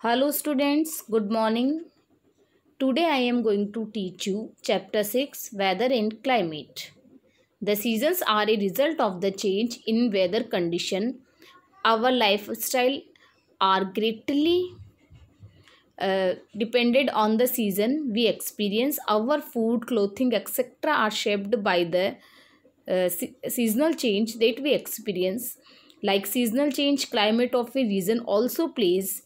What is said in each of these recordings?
Hello students, good morning. Today I am going to teach you chapter 6 Weather and Climate. The seasons are a result of the change in weather condition. Our lifestyle are greatly depended on the season we experience. Our food, clothing, etc. are shaped by the seasonal change that we experience. Like seasonal change, climate of a region also plays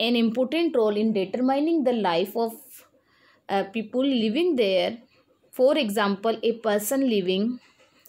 an important role in determining the life of people living there. For example, a person living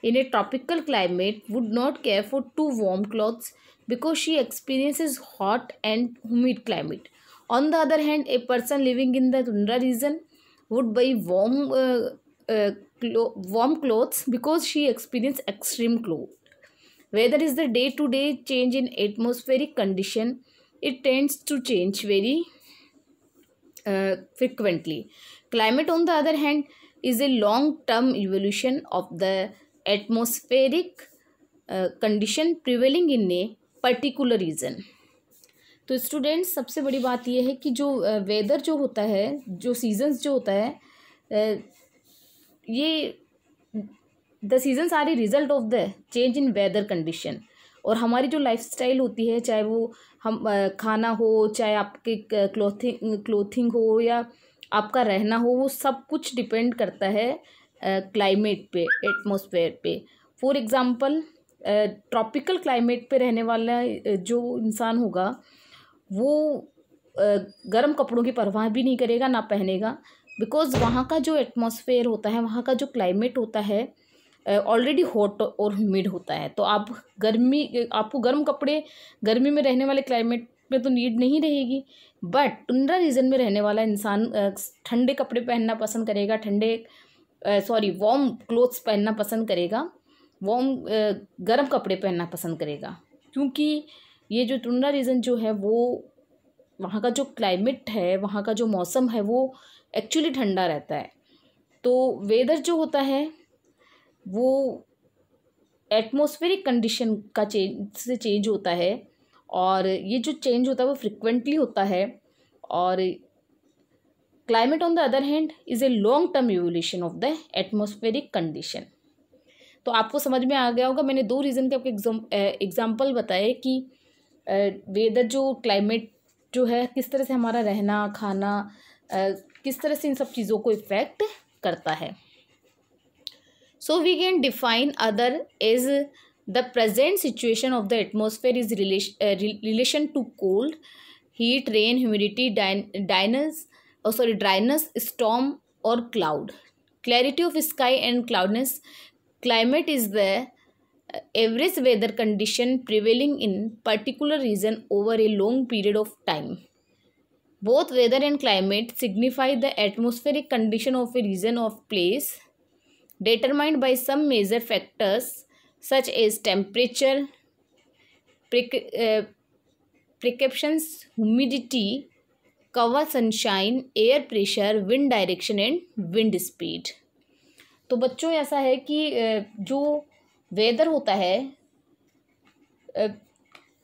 in a tropical climate would not care for too warm clothes because she experiences hot and humid climate. On the other hand, a person living in the tundra region would buy warm clothes because she experiences extreme cold. Weather is the day-to-day change in atmospheric condition. It tends to change very frequently. Climate, on the other hand, is a long-term evolution of the atmospheric condition prevailing in a particular region. तो students, सबसे बड़ी बात यह है कि जो weather जो होता है, जो सीजन्स जो होता है, ये the seasons are a result of the change in weather condition. और हमारी जो लाइफस्टाइल होती है, चाहे वो हम खाना हो, चाहे आपके क्लोथिंग हो या आपका रहना हो, वो सब कुछ डिपेंड करता है क्लाइमेट पे, एटमॉस्फेयर पे. फॉर एग्जांपल, ट्रॉपिकल क्लाइमेट पे रहने वाला जो इंसान होगा वो गर्म कपड़ों की परवाह भी नहीं करेगा, ना पहनेगा, बिकॉज वहाँ का जो एटमॉस्फेयर होता है, वहाँ का जो क्लाइमेट होता है ऑलरेडी हॉट और ह्यूमिड होता है. तो आपको गर्म कपड़े गर्मी में रहने वाले क्लाइमेट में तो नीड नहीं रहेगी. बट टुंड्रा रीजन में रहने वाला इंसान ठंडे कपड़े पहनना पसंद करेगा, वार्म क्लोथ्स पहनना पसंद करेगा, गर्म कपड़े पहनना पसंद करेगा, क्योंकि ये जो टुंड्रा रीजन जो है वो वहाँ का जो क्लाइमेट है, वहाँ का जो मौसम है वो एक्चुअली ठंडा रहता है. तो वेदर जो होता है वो एटमॉस्फेरिक कंडीशन का चेंज होता है, और ये जो चेंज होता है वो फ्रिक्वेंटली होता है. और climate on the other hand is a long term evolution of the atmospheric condition. तो आपको समझ में आ गया होगा, मैंने 2 रीज़न के आपको एग्जाम्पल बताए कि वेदर जो क्लाइमेट जो है किस तरह से हमारा रहना खाना किस तरह से इन सब चीज़ों को इफ़ेक्ट करता है. So we can define other as the present situation of the atmosphere is relation to cold, heat, rain, humidity, dryness, storm or cloud, clarity of sky and cloudness. Climate is the average weather condition prevailing in particular region over a long period of time. Both weather and climate signify the atmospheric condition of a region of place, determined by some major factors such as temperature, precipitations, humidity, cover, sunshine, air pressure, wind direction and wind speed. तो बच्चों, ऐसा है कि जो weather होता है,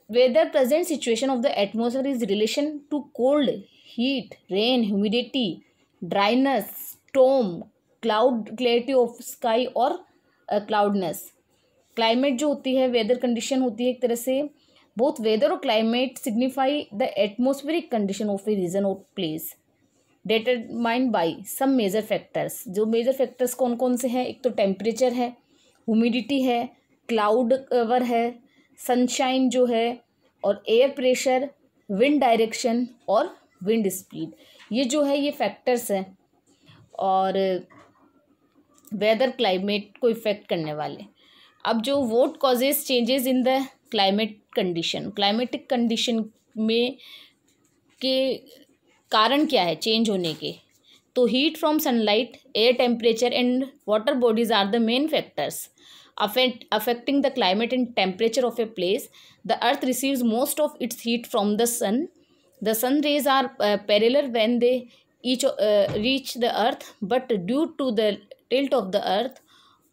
weather present situation of the atmosphere is relation to cold, heat, rain, humidity, dryness, storm, cloud, clarity of sky और cloudiness. Climate जो होती है, वेदर कंडीशन होती है एक तरह से. बोथ वेदर और climate signify the atmospheric condition of a region और place, determined by some major factors. जो मेजर फैक्टर्स कौन कौन से हैं? एक तो टेम्परेचर है, ह्यूमिडिटी है, क्लाउड कवर है, सनशाइन जो है, और एयर प्रेशर, विंड डायरेक्शन और विंड स्पीड. ये जो है ये फैक्टर्स हैं और वेदर क्लाइमेट को इफ़ेक्ट करने वाले. अब जो what causes changes in the climate condition, climatic condition में के कारण क्या है चेंज होने के? तो heat from sunlight, air temperature and water bodies are the main factors affecting the climate and temperature of a place. The earth receives most of its heat from the sun. The sun rays are parallel when they each reach the earth, but due to the tilt of the earth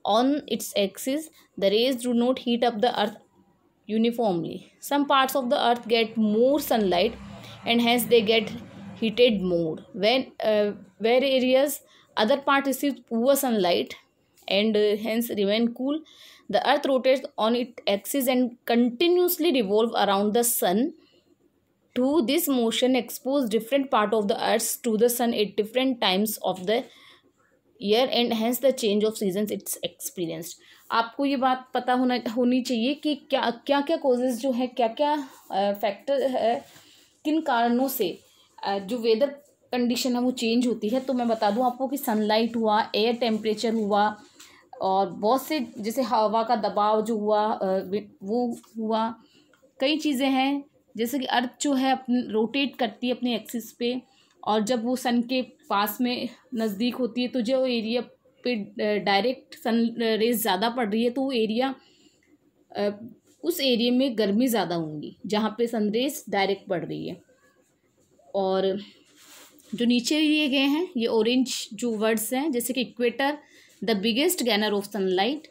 on its axis, the rays do not heat up the earth uniformly. Some parts of the earth get more sunlight and hence they get heated more. When where areas other part receive poor sunlight and hence remain cool, the earth rotates on its axis and continuously revolve around the sun. To this motion expose different part of the earth to the sun at different times of the year and hence the change of seasons it's experienced. आपको ये बात पता होनी चाहिए कि क्या क्या क्या कॉजेज़ जो है, क्या क्या फैक्टर है, किन कारणों से जो वेदर कंडीशन है वो चेंज होती है। तो मैं बता दूं आपको कि सनलाइट हुआ, एयर टेम्परेचर हुआ, और बहुत से जैसे हवा का दबाव जो हुआ वो हुआ, कई चीज़ें हैं। जैसे कि अर्थ जो है अपने रोटेट करती है अपने एक्सिस पे, और जब वो सन के पास में नज़दीक होती है तो जो एरिया पे डायरेक्ट सन रेज ज़्यादा पड़ रही है तो वो एरिया उस एरिया में गर्मी ज़्यादा होंगी जहाँ पे सन रेज डायरेक्ट पड़ रही है। और जो नीचे दिए गए हैं ये ऑरेंज जो वर्ड्स हैं, जैसे कि equator the biggest gainer of sunlight.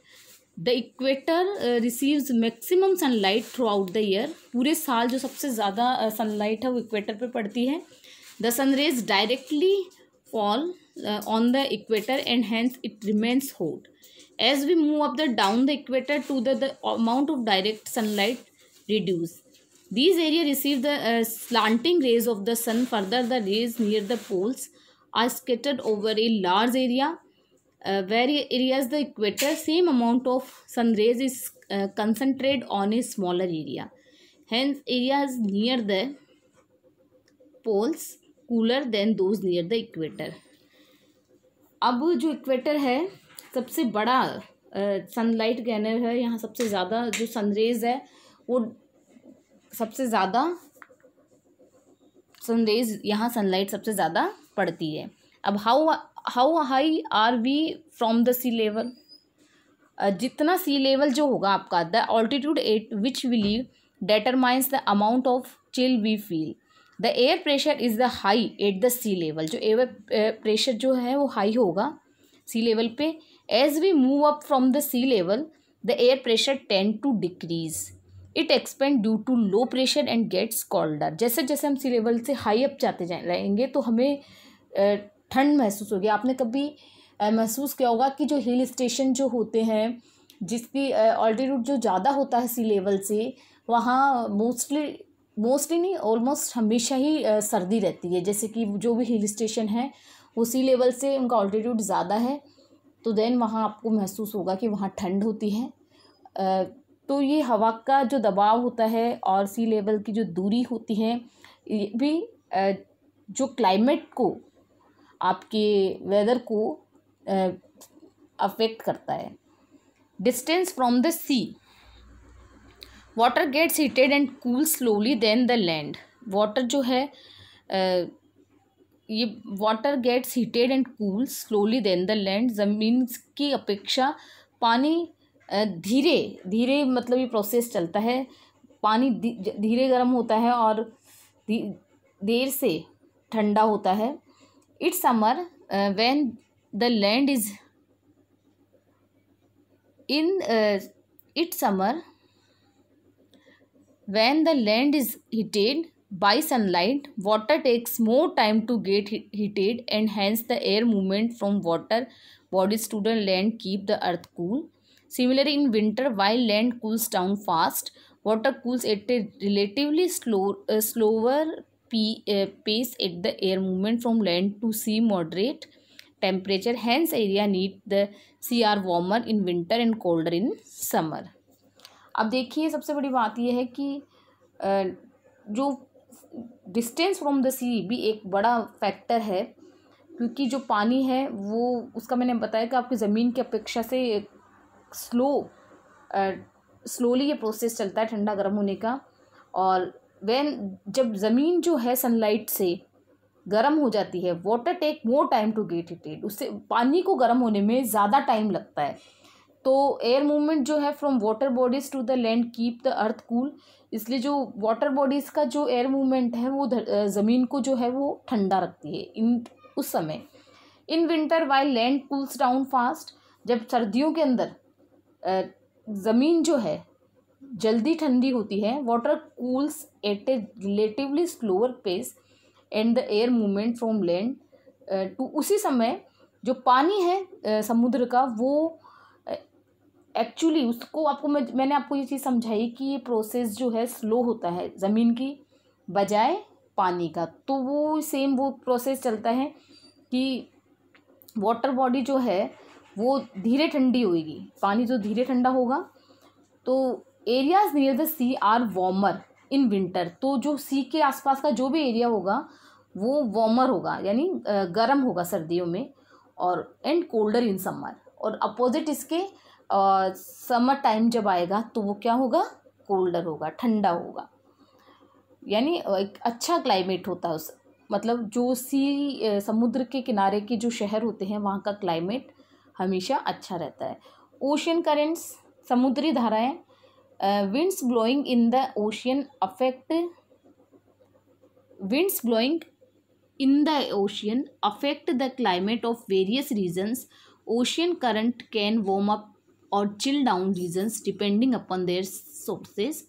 The equator receives maximum sunlight throughout the year. पूरे साल जो सबसे ज़्यादा सनलाइट है वो इक्वेटर पे पड़ती है। The sun rays directly fall on the equator and hence it remains hot. As we move up down the equator to the amount of direct sunlight reduce. These areas receive the slanting rays of the sun. Further, the rays near the poles are scattered over a large area. Where areas the equator, same amount of sun rays is concentrated on a smaller area. Hence, areas near the poles cooler than those near the equator. अब जो equator है सबसे बड़ा sunlight गैनर है, यहाँ सबसे ज़्यादा जो सनरेज है वो सबसे ज़्यादा सनरेज, यहाँ सनलाइट सबसे ज़्यादा पड़ती है। अब how high are we from the sea level. जितना सी लेवल जो होगा आपका, the altitude at which we live determines the amount of chill we feel. The air pressure is the high at the sea level. जो air pressure जो है वो high होगा sea level पे। As we move up from the sea level the air pressure tend to decrease. It expand due to low pressure and gets colder. जैसे जैसे हम sea level से हाई अप जाते जाएंगे तो हमें ठंड महसूस होगी। आपने कभी महसूस किया होगा कि जो हिल स्टेशन जो होते हैं जिसकी ऑल्टीट्यूड जो ज़्यादा होता है सी लेवल से, वहाँ मोस्टली नहीं, ऑलमोस्ट हमेशा ही सर्दी रहती है। जैसे कि जो भी हिल स्टेशन है वो सी लेवल से उनका ऑल्टीट्यूड ज़्यादा है, तो देन वहाँ आपको महसूस होगा कि वहाँ ठंड होती है। तो ये हवा का जो दबाव होता है और सी लेवल की जो दूरी होती है, ये भी जो क्लाइमेट को, आपके वेदर को अफेक्ट करता है। Distance from the sea. Water gets heated and cool slowly then the land. Water जो है ये water gets heated and cool slowly then the land. ज़मीन की अपेक्षा पानी धीरे धीरे, मतलब ये प्रोसेस चलता है, पानी धीरे गर्म होता है और देर से ठंडा होता है। It's summer when the land is in its summer when the land is heated by sunlight, water takes more time to get heated and hence the air movement from water bodies to the land keep the earth cool. Similarly, in winter, while land cools down fast, water cools at a relatively slower pace at the air movement from land to sea moderate temperature. Hence, area need the sea are warmer in winter and colder in summer. अब देखिए सबसे बड़ी बात यह है कि जो distance from the सी भी एक बड़ा फैक्टर है, क्योंकि जो पानी है वो उसका मैंने बताया कि आपकी ज़मीन की अपेक्षा से स्लोली ये प्रोसेस चलता है ठंडा गर्म होने का। और जब ज़मीन जो है सनलाइट से गर्म हो जाती है, water take more time to get heated, उससे पानी को गर्म होने में ज़्यादा टाइम लगता है। तो एयर मूवमेंट जो है from water bodies to the land keep the earth cool. इसलिए जो वाटर बॉडीज़ का जो एयर मूवमेंट है वो ज़मीन को जो है वो ठंडा रखती है उस समय। In winter while land cools down fast. जब सर्दियों के अंदर ज़मीन जो है जल्दी ठंडी होती है, water cools at a relatively slower pace and the air movement from land to, उसी समय जो पानी है समुद्र का वो एक्चुअली उसको आपको मैंने आपको ये चीज़ समझाई कि ये प्रोसेस जो है स्लो होता है ज़मीन की बजाय पानी का। तो वो सेम वो प्रोसेस चलता है कि वाटर बॉडी जो है वो धीरे ठंडी होगी, पानी जो धीरे ठंडा होगा। तो areas near the sea are warmer in winter, तो जो सी के आसपास का जो भी एरिया होगा वो वार्मर होगा यानी गर्म होगा सर्दियों में, और एंड कोल्डर इन समर। और अपोजिट इसके समर टाइम जब आएगा तो वो क्या होगा, कोल्डर होगा, ठंडा होगा, यानी एक अच्छा क्लाइमेट होता है उस मतलब जो समुद्र के किनारे के जो शहर होते हैं वहाँ का क्लाइमेट हमेशा अच्छा रहता है। ओशियन करेंट्स, समुद्री धाराएं, winds blowing in the ocean affect the climate of various regions. Ocean current can warm up or chill down regions depending upon their sources.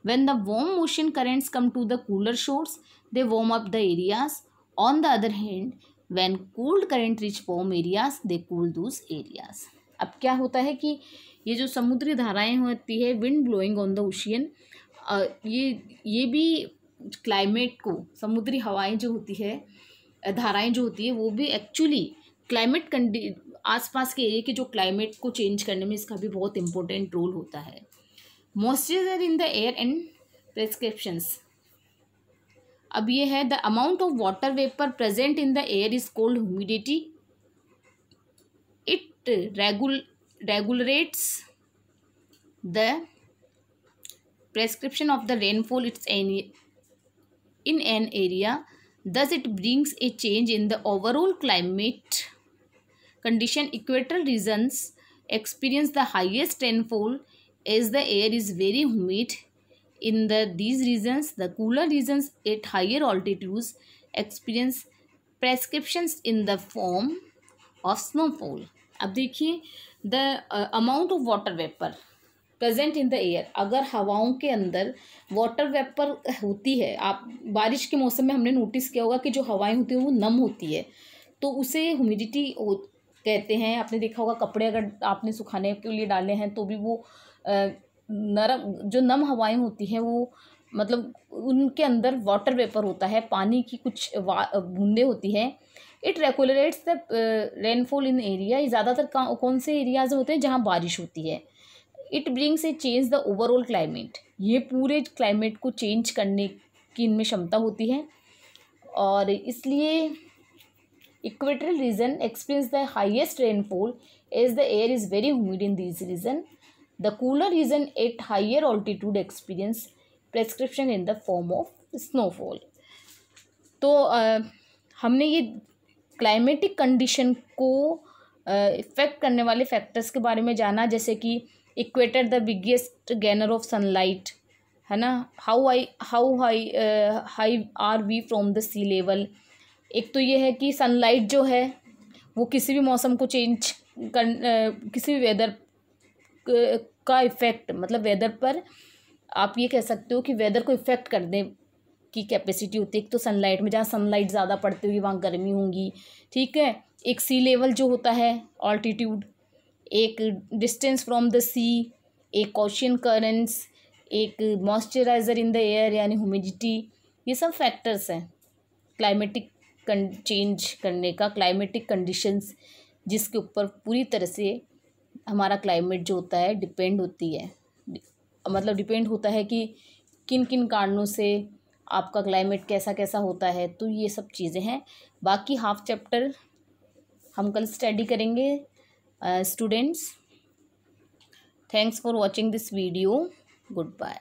When the warm ocean currents come to the cooler shores, they warm up the areas. On the other hand, when cold current reach warm areas, they cool those areas. अब क्या होता है कि ये जो समुद्री धाराएं होती है, wind blowing on the ocean, ये भी क्लाइमेट को, समुद्री हवाएं जो होती है, धाराएं जो होती है, वो भी एक्चुअली क्लाइमेट आसपास के एरिया के जो क्लाइमेट को चेंज करने में इसका भी बहुत इंपॉर्टेंट रोल होता है। Moisture in the air and prescriptions, अब ये है the amount of water vapour present in the air is called humidity. It regulates the prescription of the rainfall in an area. Thus it brings a change in the overall climate condition. Equatorial regions experience the highest rainfall as the air is very humid. In these regions, the cooler regions at higher altitudes experience prescriptions in the form of snowfall. अब देखिए the amount of water vapour present in the air, अगर हवाओं के अंदर water vapour होती है, आप बारिश के मौसम में हमने नोटिस किया होगा कि जो हवाएं होती हैं वो नम होती है, तो उसे ह्यूमिडिटी कहते हैं। आपने देखा होगा कपड़े अगर आपने सुखाने के लिए डाले हैं तो भी वो नरम, जो नम हवाएं होती हैं वो मतलब उनके अंदर वाटर वेपर होता है, पानी की कुछ बूंदें होती हैं। It regulates the rainfall in area, ज़्यादातर कौन से एरियाज होते हैं जहाँ बारिश होती है। It brings A change the overall climate, ये पूरे क्लाइमेट को चेंज करने की इनमें क्षमता होती है। और इसलिए equatorial region experience the highest rainfall as the air is very humid in this region. The cooler region at higher altitude experience prescription in the form of snowfall. तो हमने ये क्लाइमेटिक कंडीशन को इफ़ेक्ट करने वाले factors के बारे में जाना, जैसे कि equator the biggest gainer of sunlight, है ना, how high are we from the sea level. एक तो ये है कि सनलाइट जो है वो किसी भी मौसम को चेंज कर, किसी भी वेदर का इफ़ेक्ट, मतलब वेदर पर आप ये कह सकते हो कि वेदर को इफ़ेक्ट करने की कैपेसिटी होती है। एक तो सनलाइट में, जहाँ सनलाइट ज़्यादा पड़ती होगी वहाँ गर्मी होंगी, ठीक है। एक सी लेवल जो होता है ऑल्टीट्यूड, एक डिस्टेंस फ्रॉम द सी, एक ओशियन करंट्स, एक मॉइस्चराइज़र इन द एयर यानी ह्यूमिडिटी, ये सब फैक्टर्स हैं क्लाइमेटिक चेंज करने का, क्लाइमेटिक कंडीशंस जिसके ऊपर पूरी तरह से हमारा क्लाइमेट जो होता है डिपेंड होती है, मतलब डिपेंड होता है कि किन किन कारणों से आपका क्लाइमेट कैसा कैसा होता है। तो ये सब चीज़ें हैं। बाकी हाफ चैप्टर हम कल स्टडी करेंगे students. Thanks for watching this video. Good bye.